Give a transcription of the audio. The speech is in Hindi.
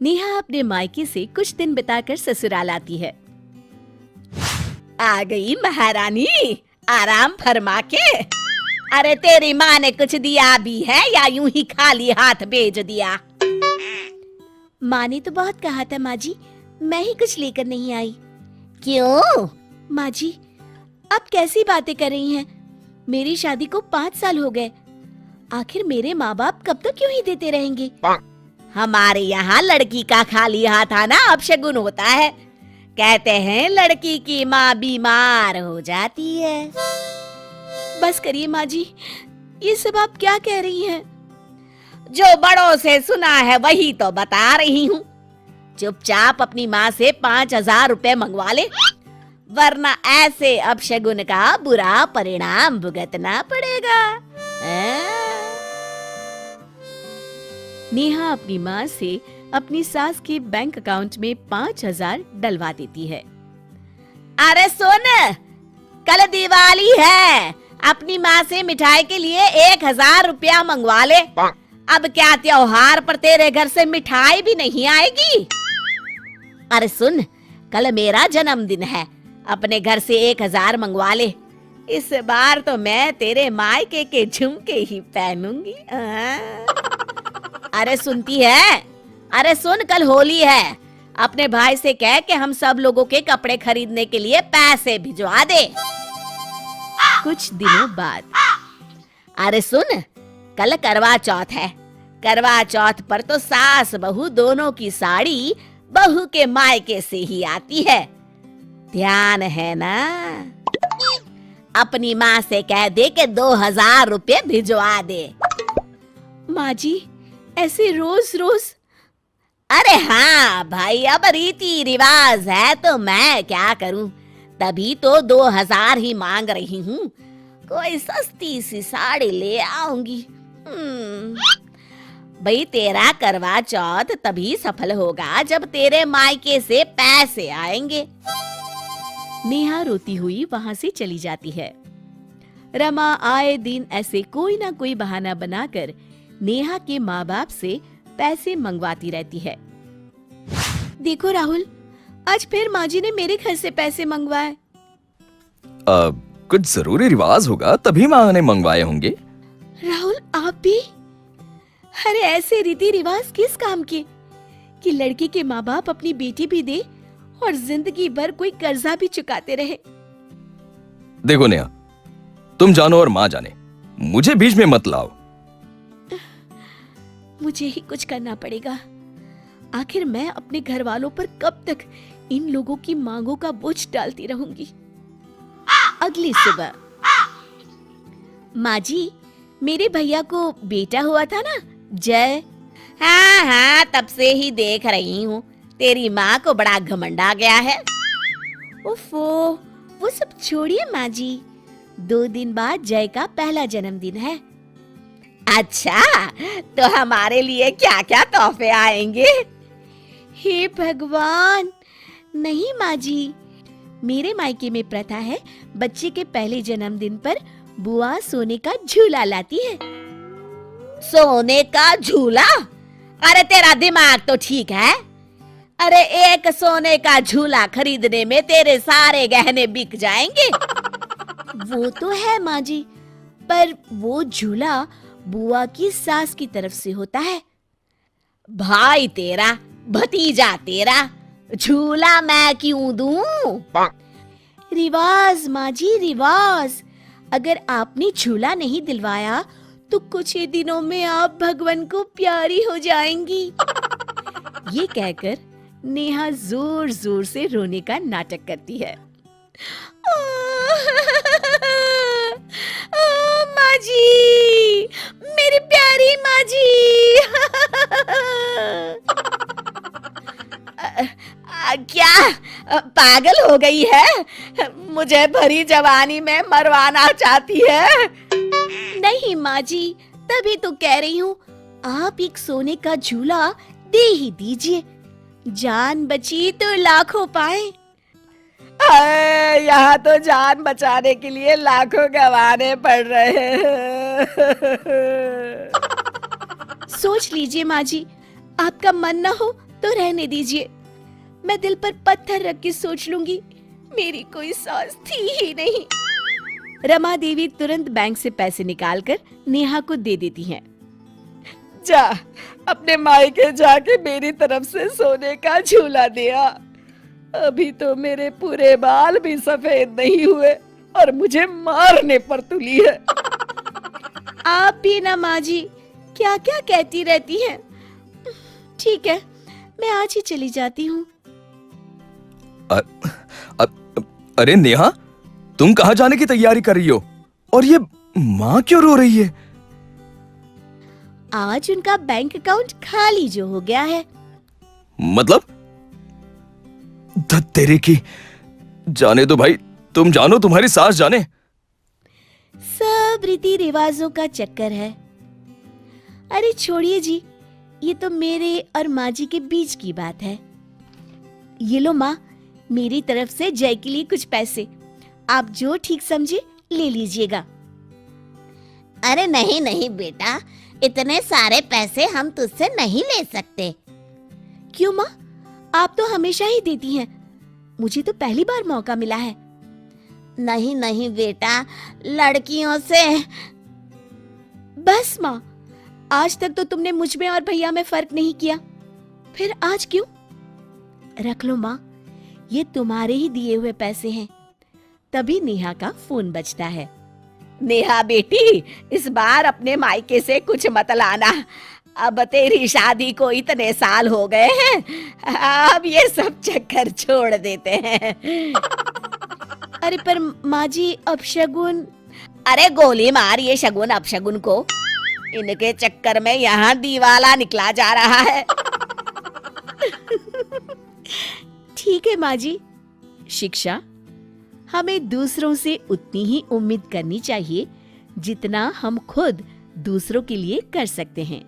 नेहा अपने मायके से कुछ दिन बिताकर ससुराल आती है। आ गई महारानी, आराम फरमा के। अरे तेरी माँ ने कुछ दिया भी है या यूं ही खाली हाथ भेज दिया? माँ ने तो बहुत कहा था माँ जी, मैं ही कुछ लेकर नहीं आई। क्यों? माँ जी, आप कैसी बातें कर रही हैं? मेरी शादी को 5 साल हो गए। आखिर मेरे माँ बाप कब तक यूं ही देते रहेंगे? हमारे यहाँ लड़की का खाली हाथ आना अपशगुन होता है। कहते हैं लड़की की माँ बीमार हो जाती है। बस करिए माँ जी, ये सब आप क्या कह रही हैं? जो बड़ों से सुना है वही तो बता रही हूँ। चुपचाप अपनी माँ से 5,000 रुपए मंगवा ले, वरना ऐसे अपशगुन का बुरा परिणाम भुगतना पड़ेगा। नेहा अपनी माँ से अपनी सास के बैंक अकाउंट में 5,000 डलवा देती है। अरे सुन, कल दिवाली है, अपनी माँ से मिठाई के लिए 1,000 रुपया मंगवा ले। अब क्या त्योहार पर तेरे घर से मिठाई भी नहीं आएगी? अरे सुन, कल मेरा जन्मदिन है, अपने घर से 1,000 मंगवा ले। इस बार तो मैं तेरे मायके के झुमके ही पहनूंगी। अरे सुनती है? अरे सुन, कल होली है, अपने भाई से कह के हम सब लोगों के कपड़े खरीदने के लिए पैसे भिजवा दे। कुछ दिनों बाद, अरे सुन, कल करवा चौथ है। करवा चौथ पर तो सास बहू दोनों की साड़ी बहू के मायके से ही आती है, ध्यान है ना? अपनी माँ से कह दे के 2,000 रुपए भिजवा दे। माँ जी, ऐसे रोज रोज? अरे हाँ भाई, अब रीति रिवाज है तो मैं क्या करूं, तभी तो 2,000 ही मांग रही हूँ। कोई सस्ती सी साड़ी ले आऊंगी। भाई तेरा करवा चौथ तभी सफल होगा जब तेरे मायके से पैसे आएंगे। नेहा रोती हुई वहां से चली जाती है। रमा आए दिन ऐसे कोई ना कोई बहाना बनाकर नेहा के माँ बाप से पैसे मंगवाती रहती है। देखो राहुल, आज फिर माँ जी ने मेरे घर से पैसे मंगवाए। कुछ जरूरी रिवाज होगा तभी माँ ने मंगवाए होंगे। राहुल, आप भी? अरे ऐसे रीति रिवाज किस काम के कि लड़की के माँ बाप अपनी बेटी भी दे और जिंदगी भर कोई कर्जा भी चुकाते रहे। देखो नेहा, तुम जानो और माँ जाने, मुझे बीच में मत लाओ। मुझे ही कुछ करना पड़ेगा। आखिर मैं अपने घर वालों पर कब तक इन लोगों की मांगों का बोझ डालती रहूंगी। अगली सुबह, माँ जी, मेरे भैया को बेटा हुआ था ना, जय? हाँ हाँ, तब से ही देख रही हूँ। तेरी माँ को बड़ा घमंड आ गया है। ओफो, वो सब छोड़िए माँ जी, 2 दिन बाद जय का पहला जन्मदिन है। अच्छा, तो हमारे लिए क्या क्या तोहफे आएंगे? हे भगवान, नहीं माँ जी, मेरे मायके में प्रथा है, बच्चे के पहले जन्मदिन पर बुआ सोने का झूला लाती है। सोने का झूला? अरे तेरा दिमाग तो ठीक है? अरे एक सोने का झूला खरीदने में तेरे सारे गहने बिक जाएंगे। वो तो है माँ जी, पर वो झूला बुआ की सास की तरफ से होता है। भाई तेरा, भतीजा तेरा, झूला मैं क्यों दूं? रिवाज माँ जी, रिवाज। अगर आपने झूला नहीं दिलवाया तो कुछ ही दिनों में आप भगवान को प्यारी हो जाएंगी। ये कहकर नेहा जोर जोर से रोने का नाटक करती है। माँ जी, मेरी प्यारी माँ जी। क्या पागल हो गई है? मुझे भरी जवानी में मरवाना चाहती है? नहीं माँ जी, तभी तो कह रही हूँ, आप एक सोने का झूला दे ही दीजिए, जान बची तो लाखों पाए। यहाँ तो जान बचाने के लिए लाखों गंवाने पड़ रहे हैं। सोच लीजिए माँ जी, आपका मन न हो तो रहने दीजिए, मैं दिल पर पत्थर रख के सोच लूंगी, मेरी कोई सास थी ही नहीं। रमा देवी तुरंत बैंक से पैसे निकालकर नेहा को दे देती हैं। जा, अपने मायके जाके मेरी तरफ से सोने का झूला दिया। अभी तो मेरे पूरे बाल भी सफेद नहीं हुए और मुझे मारने पर तुली है। आप भी ना माँ जी, क्या क्या कहती रहती हैं। ठीक है, मैं आज ही चली जाती हूँ। अरे नेहा, तुम कहाँ जाने की तैयारी कर रही हो? और ये माँ क्यों रो रही है? आज उनका बैंक अकाउंट खाली जो हो गया है। मतलब? तेरे की, जाने दो भाई, तुम जानो, तुम्हारी सास जाने। सब रीति रिवाजों का चक्कर है। अरे छोड़िए जी, ये तो मेरे और माँ जी के बीच की बात है। ये लो माँ, मेरी तरफ से जय के लिए कुछ पैसे, आप जो ठीक समझे ले लीजिएगा। अरे नहीं नहीं बेटा, इतने सारे पैसे हम तुझसे नहीं ले सकते। क्यों माँ, आप तो हमेशा ही देती हैं, मुझे तो पहली बार मौका मिला है। नहीं नहीं बेटा, लड़कियों से। बस माँ, आज तक तो तुमने मुझ में और भैया में फर्क नहीं किया, फिर आज क्यों? रख लो माँ, ये तुम्हारे ही दिए हुए पैसे हैं। तभी नेहा का फोन बजता है। नेहा बेटी, इस बार अपने मायके से कुछ मत लाना, अब तेरी शादी को इतने साल हो गए हैं, अब ये सब चक्कर छोड़ देते हैं। अरे पर माँ जी, अब शगुन। अरे गोली मार ये शगुन अपशगुन को, इनके चक्कर में यहाँ दीवाला निकला जा रहा है। ठीक है माँ जी। शिक्षा, हमें दूसरों से उतनी ही उम्मीद करनी चाहिए जितना हम खुद दूसरों के लिए कर सकते हैं।